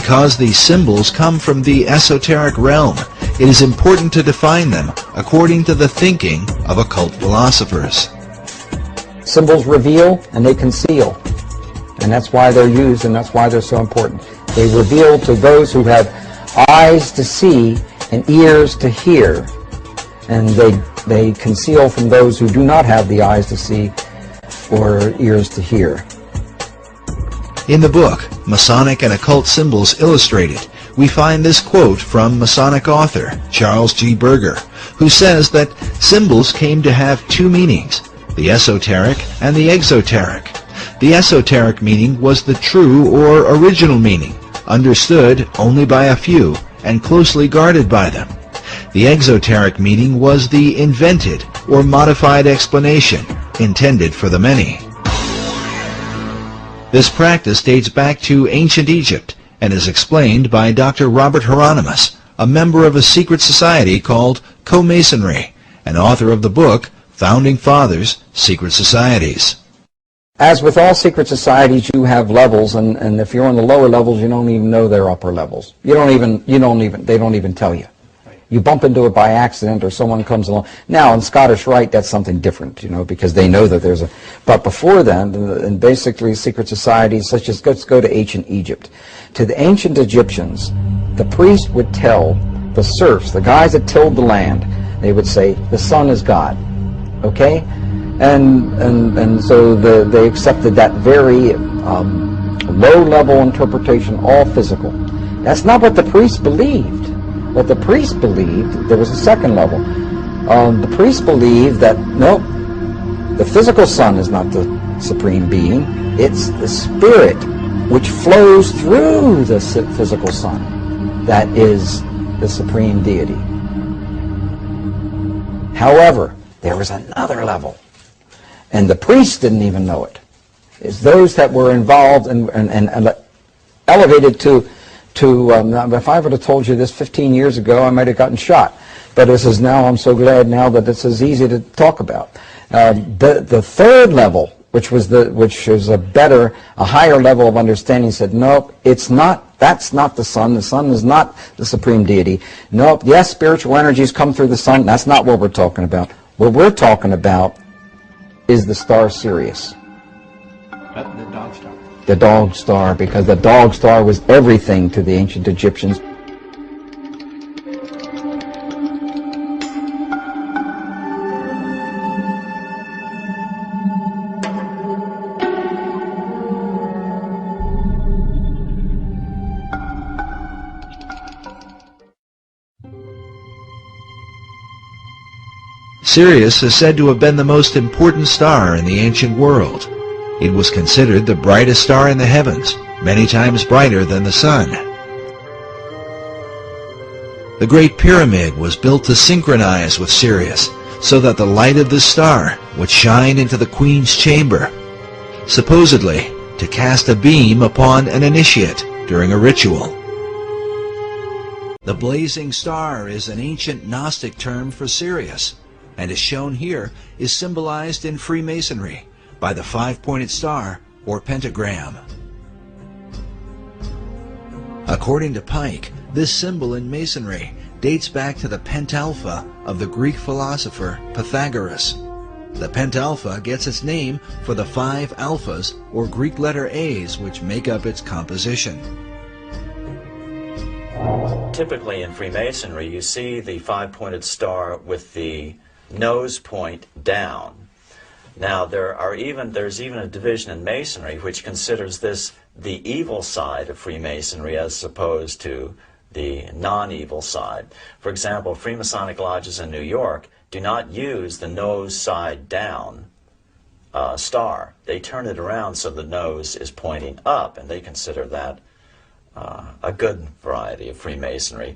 Because these symbols come from the esoteric realm, it is important to define them according to the thinking of occult philosophers. Symbols reveal and they conceal, and that's why they're used and that's why they're so important. They reveal to those who have eyes to see and ears to hear, and they conceal from those who do not have the eyes to see or ears to hear. In the book, Masonic and Occult Symbols Illustrated, we find this quote from Masonic author Charles G. Berger, who says that symbols came to have two meanings, the esoteric and the exoteric. The esoteric meaning was the true or original meaning, understood only by a few and closely guarded by them. The exoteric meaning was the invented or modified explanation intended for the many. This practice dates back to ancient Egypt and is explained by Dr. Robert Hieronymus, a member of a secret society called Co-Masonry, and author of the book Founding Fathers, Secret Societies. As with all secret societies, you have levels, and if you're on the lower levels, you don't even know they're upper levels. They don't even tell you. You bump into it by accident, or someone comes along. Now, in Scottish Rite, that's something different, because they know that there's a... But before then, and basically secret societies, such as, let's go to ancient Egypt. To the ancient Egyptians, the priest would tell the serfs, the guys that tilled the land, they would say, the sun is God, okay? And so they accepted that very low-level interpretation, all physical. That's not what the priest believed. What the priest believed, there was a second level. The priest believed that, nope, the physical sun is not the supreme being. It's the spirit which flows through the physical sun that is the supreme deity. However, there was another level, and the priests didn't even know it. It's those that were involved and elevated to if I would have told you this 15 years ago, I might have gotten shot. But this is now, I'm so glad now that this is easy to talk about. The third level, which is a higher level of understanding, said, nope, it's not, that's not the sun. The sun is not the supreme deity. Nope, yes, spiritual energies come through the sun. That's not what we're talking about. What we're talking about is the star Sirius. The dog star. The dog star, because the dog star was everything to the ancient Egyptians. Sirius is said to have been the most important star in the ancient world. It was considered the brightest star in the heavens, many times brighter than the sun. The Great Pyramid was built to synchronize with Sirius, so that the light of this star would shine into the Queen's chamber, supposedly to cast a beam upon an initiate during a ritual. The blazing star is an ancient Gnostic term for Sirius, and as shown here, is symbolized in Freemasonry by the five-pointed star or pentagram. According to Pike, this symbol in Masonry dates back to the pentalpha of the Greek philosopher Pythagoras. The pentalpha gets its name for the 5 alphas or Greek letter A's which make up its composition. Typically in Freemasonry you see the 5-pointed star with the nose point down. Now there's even a division in Masonry which considers this the evil side of Freemasonry as opposed to the non-evil side. For example, Freemasonic lodges in New York do not use the nose side down star. They turn it around so the nose is pointing up, and they consider that a good variety of Freemasonry.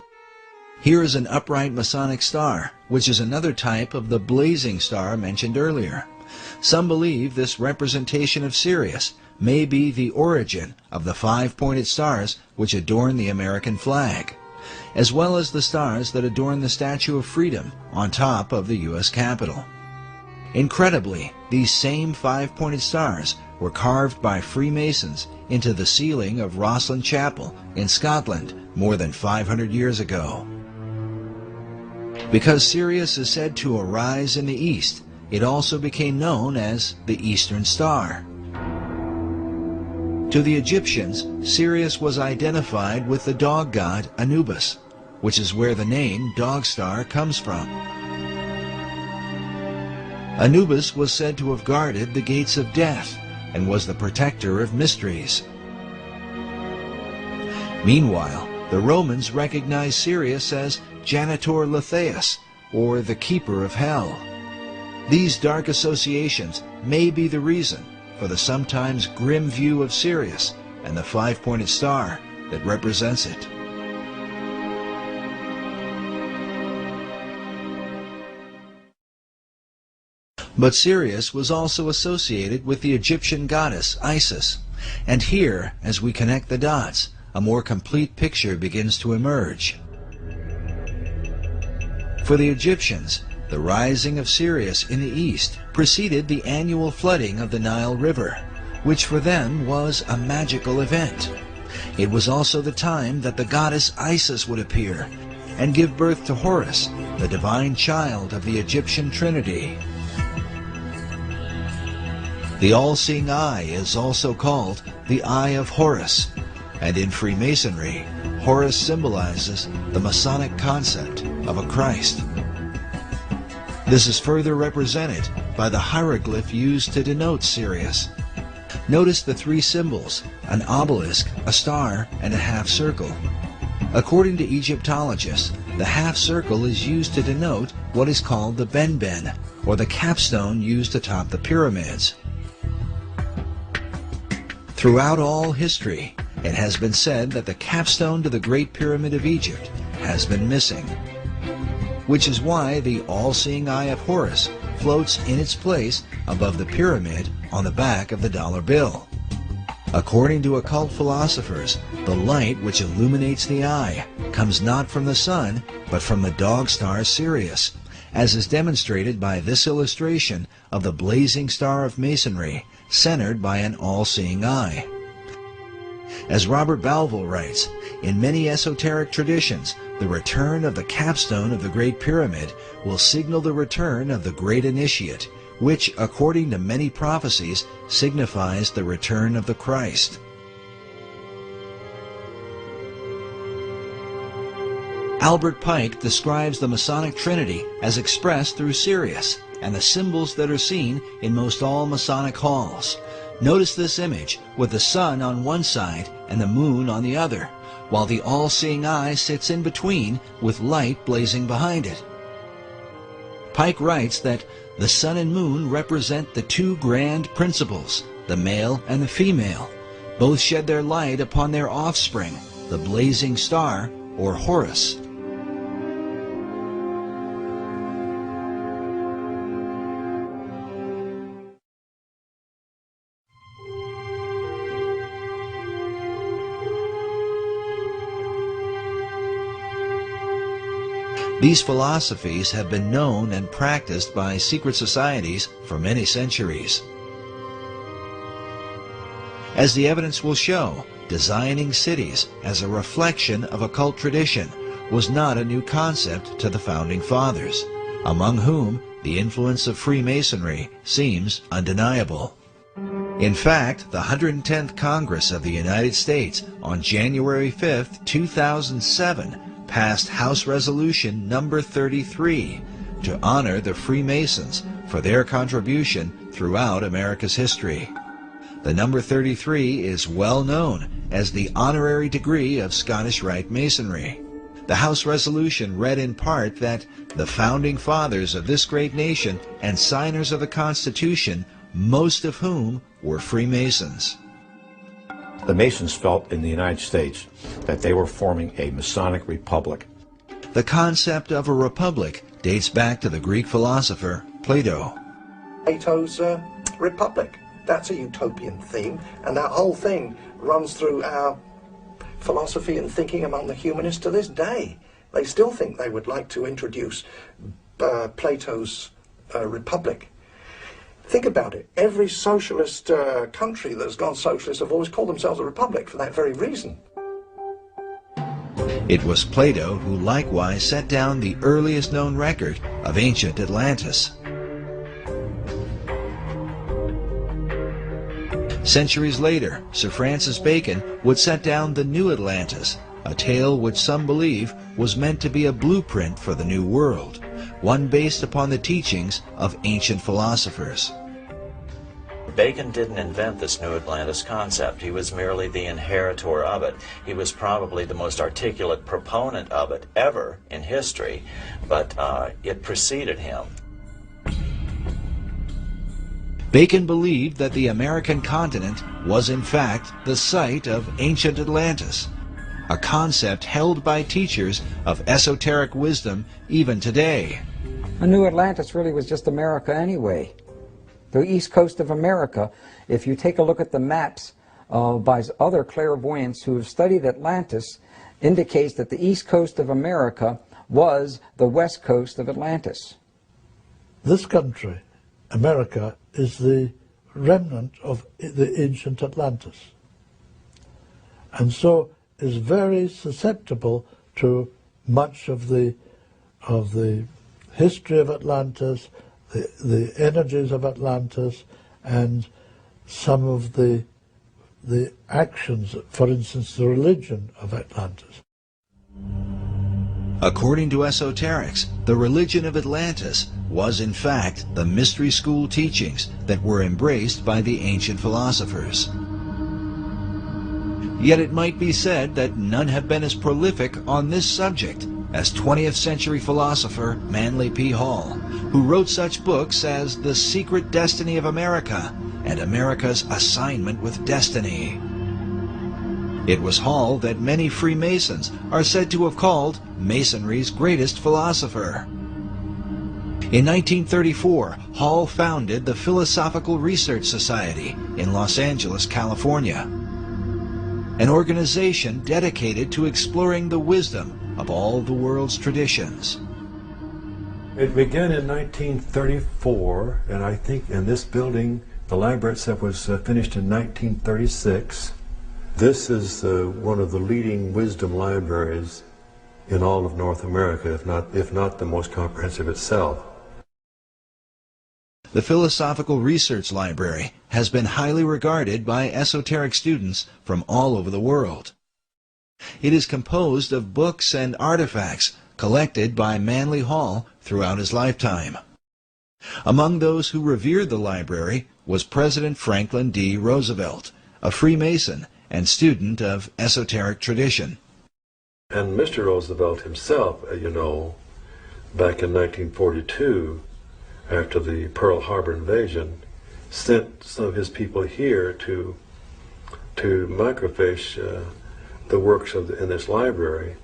Here is an upright Masonic star, which is another type of the blazing star mentioned earlier. Some believe this representation of Sirius may be the origin of the 5-pointed stars which adorn the American flag, as well as the stars that adorn the Statue of Freedom on top of the U.S. Capitol. Incredibly, these same 5-pointed stars were carved by Freemasons into the ceiling of Rosslyn Chapel in Scotland more than 500 years ago. Because Sirius is said to arise in the east, it also became known as the Eastern Star. To the Egyptians, Sirius was identified with the dog god Anubis, which is where the name Dog Star comes from. Anubis was said to have guarded the gates of death and was the protector of mysteries. Meanwhile, the Romans recognized Sirius as Janitor Letheus, or the Keeper of Hell. These dark associations may be the reason for the sometimes grim view of Sirius and the five-pointed star that represents it. But Sirius was also associated with the Egyptian goddess Isis, and here, as we connect the dots, a more complete picture begins to emerge. For the Egyptians, the rising of Sirius in the east preceded the annual flooding of the Nile River, which for them was a magical event. It was also the time that the goddess Isis would appear and give birth to Horus, the divine child of the Egyptian Trinity. The all-seeing eye is also called the Eye of Horus, and in Freemasonry, Horus symbolizes the Masonic concept of a Christ. This is further represented by the hieroglyph used to denote Sirius. Notice the three symbols, an obelisk, a star, and a half circle. According to Egyptologists, the half circle is used to denote what is called the benben, or the capstone used atop the pyramids. Throughout all history, it has been said that the capstone to the Great Pyramid of Egypt has been missing, which is why the all-seeing eye of Horus floats in its place above the pyramid on the back of the dollar bill. According to occult philosophers, the light which illuminates the eye comes not from the sun, but from the dog star Sirius, as is demonstrated by this illustration of the blazing star of Masonry, centered by an all-seeing eye. As Robert Balville writes, in many esoteric traditions, the return of the capstone of the Great Pyramid will signal the return of the Great Initiate, which, according to many prophecies, signifies the return of the Christ. Albert Pike describes the Masonic Trinity as expressed through Sirius and the symbols that are seen in most all Masonic halls. Notice this image with the sun on one side and the moon on the other, while the all-seeing eye sits in between with light blazing behind it. Pike writes that the sun and moon represent the two grand principles, the male and the female. Both shed their light upon their offspring, the blazing star, or Horus. These philosophies have been known and practiced by secret societies for many centuries. As the evidence will show, designing cities as a reflection of occult tradition was not a new concept to the Founding Fathers, among whom the influence of Freemasonry seems undeniable. In fact, the 110th Congress of the United States on January 5, 2007, passed House Resolution number 33 to honor the Freemasons for their contribution throughout America's history. The number 33 is well known as the honorary degree of Scottish Rite Masonry. The House Resolution read in part that the Founding Fathers of this great nation and signers of the Constitution, most of whom were Freemasons. The Masons felt in the United States that they were forming a Masonic republic. The concept of a republic dates back to the Greek philosopher Plato. Plato's Republic. That's a utopian theme, and that whole thing runs through our philosophy and thinking among the humanists to this day. They still think they would like to introduce Plato's Republic. Think about it. Every socialist country that's gone socialist have always called themselves a republic for that very reason. It was Plato who likewise set down the earliest known record of ancient Atlantis. Centuries later, Sir Francis Bacon would set down the New Atlantis, a tale which some believe was meant to be a blueprint for the New World, one based upon the teachings of ancient philosophers. Bacon didn't invent this New Atlantis concept. He was merely the inheritor of it. He was probably the most articulate proponent of it ever in history, but it preceded him. Bacon believed that the American continent was in fact the site of ancient Atlantis, a concept held by teachers of esoteric wisdom even today. The New Atlantis really was just America anyway. The east coast of America, if you take a look at the maps by other clairvoyants who have studied Atlantis, indicates that the east coast of America was the west coast of Atlantis. This country, America, is the remnant of the ancient Atlantis, and so is very susceptible to much of the history of Atlantis, the energies of Atlantis, and some of the actions, for instance, the religion of Atlantis. According to esoterics, the religion of Atlantis was in fact the mystery school teachings that were embraced by the ancient philosophers. Yet it might be said that none have been as prolific on this subject as 20th century philosopher Manly P. Hall, who wrote such books as The Secret Destiny of America and America's Assignment with Destiny. It was Hall that many Freemasons are said to have called Masonry's greatest philosopher. In 1934, Hall founded the Philosophical Research Society in Los Angeles, California, an organization dedicated to exploring the wisdom of all the world's traditions. It began in 1934, and I think in this building, the library itself was finished in 1936. This is one of the leading wisdom libraries in all of North America, if not the most comprehensive itself. The Philosophical Research Library has been highly regarded by esoteric students from all over the world. It is composed of books and artifacts collected by Manly Hall throughout his lifetime. Among those who revered the library was President Franklin D. Roosevelt, a Freemason and student of esoteric tradition. And Mr. Roosevelt himself, you know, back in 1942, after the Pearl Harbor invasion, sent some of his people here to microfiche the works in this library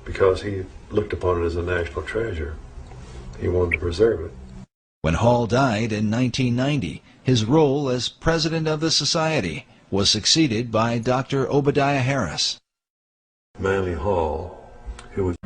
because he looked upon it as a national treasure. He wanted to preserve it. When Hall died in 1990, his role as president of the society was succeeded by Dr. Obadiah Harris. Manly Hall, who was